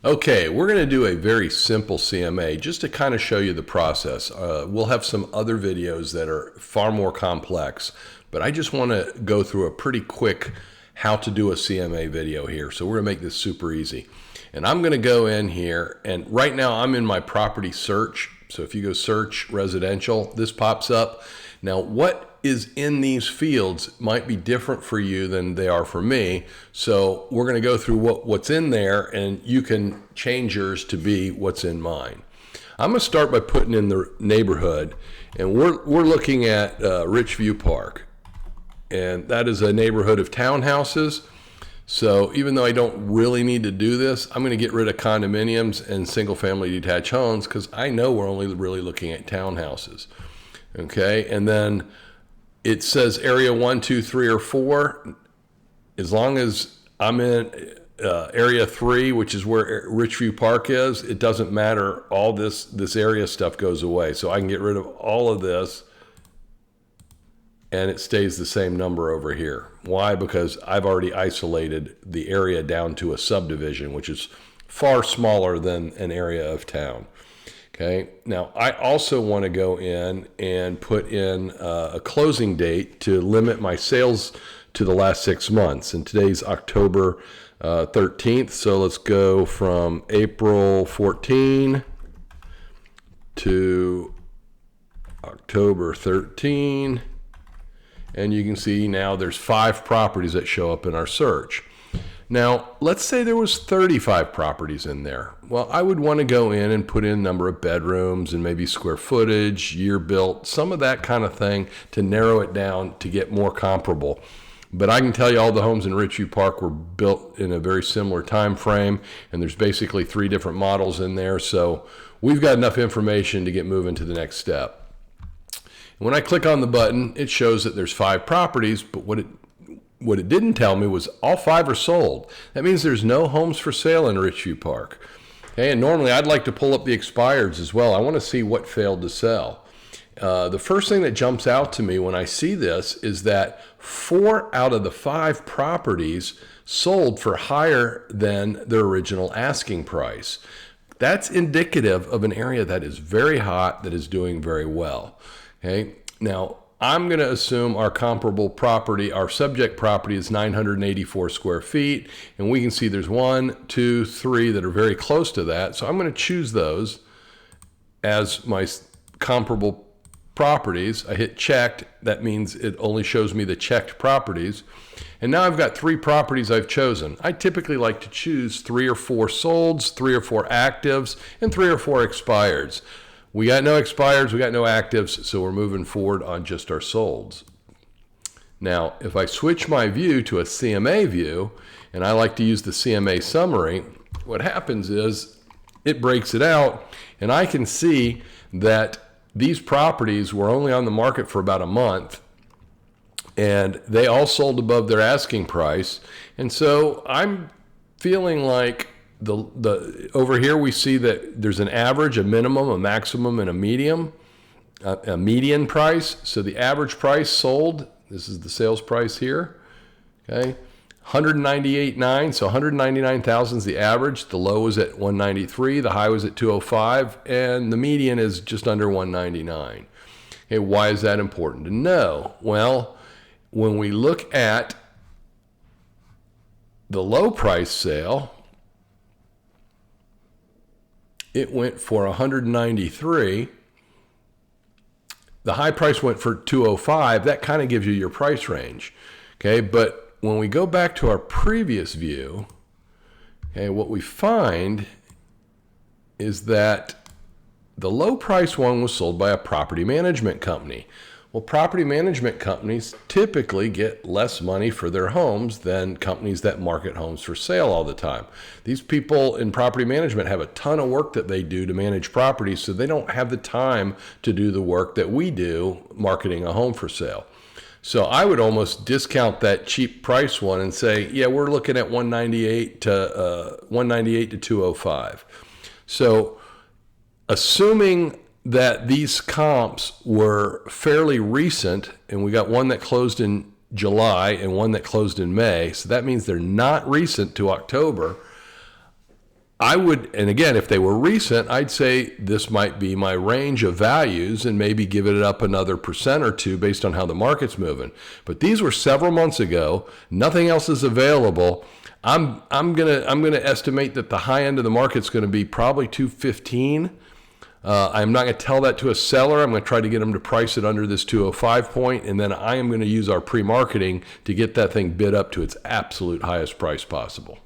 Okay, we're going to do a very simple CMA just to kind of show you the process. We'll have some other videos that are far more complex, but I just want to go through a pretty quick how to do a CMA video here. So we're going to make this super easy. And I'm going to go in here, and right now I'm in my property search. So if you go search residential, this pops up. Now what is in these fields might be different for you than they are for me. So we're going to go through what's in there, and you can change yours to be what's in mine. I'm going to start by putting in the neighborhood, and we're looking at Richview Park, and that is a neighborhood of townhouses. So even though I don't really need to do this, I'm going to get rid of condominiums and single family detached homes because I know we're only really looking at townhouses. Okay, and then it says area 1, 2, 3, or 4. As long as I'm in area 3, which is where Richview Park is, it doesn't matter. All this area stuff goes away. So I can get rid of all of this, and it stays the same number over here. Why? Because I've already isolated the area down to a subdivision, which is far smaller than an area of town. Okay, now I also want to go in and put in a closing date to limit my sales to the last 6 months. And today's October 13th, so let's go from April 14 to October 13. And you can see now there's 5 properties that show up in our search. Now, let's say there was 35 properties in there. Well, I would want to go in and put in number of bedrooms and maybe square footage, year built, some of that kind of thing to narrow it down to get more comparable. But I can tell you all the homes in Richview Park were built in a very similar time frame, and there's basically 3 different models in there. So we've got enough information to get moving to the next step. When I click on the button, it shows that there's 5 properties, but what it didn't tell me was all 5 are sold. That means there's no homes for sale in Richview Park. Okay, and normally I'd like to pull up the expireds as well. I want to see what failed to sell. The first thing that jumps out to me when I see this is that 4 out of the 5 properties sold for higher than their original asking price. That's indicative of an area that is very hot, that is doing very well. Okay, now I'm going to assume our comparable property, our subject property is 984 square feet, and we can see there's 1, 2, 3 that are very close to that. So I'm going to choose those as my comparable properties. I hit checked. That means it only shows me the checked properties. And now I've got 3 properties I've chosen. I typically like to choose 3 or 4 solds, 3 or 4 actives, and 3 or 4 expireds. We got no expireds, we got no actives, so we're moving forward on just our solds. Now, if I switch my view to a CMA view, and I like to use the CMA summary, what happens is it breaks it out, and I can see that these properties were only on the market for about a month, and they all sold above their asking price. And so I'm feeling like over here we see that there's an average, a minimum, a maximum, and a median price. So the average price sold, this is the sales price here, okay, 198.9. So 199,000 is the average. The low was at 193, the high was at 205, and the median is just under 199. Okay, why is that important to know? Well, when we look at the low price sale, it went for 193. The high price went for 205. That kind of gives you your price range. Okay, but when we go back to our previous view, okay, what we find is that the low price one was sold by a property management company. Well, property management companies typically get less money for their homes than companies that market homes for sale all the time. These people in property management have a ton of work that they do to manage properties, so they don't have the time to do the work that we do marketing a home for sale. So I would almost discount that cheap price one and say, yeah, we're looking at 198 to 205. So assuming that these comps were fairly recent, and we got one that closed in July and one that closed in May, so that means they're not recent to October. I would, and again, if they were recent, I'd say this might be my range of values and maybe give it up another % or two based on how the market's moving. But these were several months ago. Nothing else is available. I'm gonna estimate that the high end of the market's going to be probably 215. I'm not going to tell that to a seller. I'm going to try to get them to price it under this 205 point, and then I am going to use our pre-marketing to get that thing bid up to its absolute highest price possible.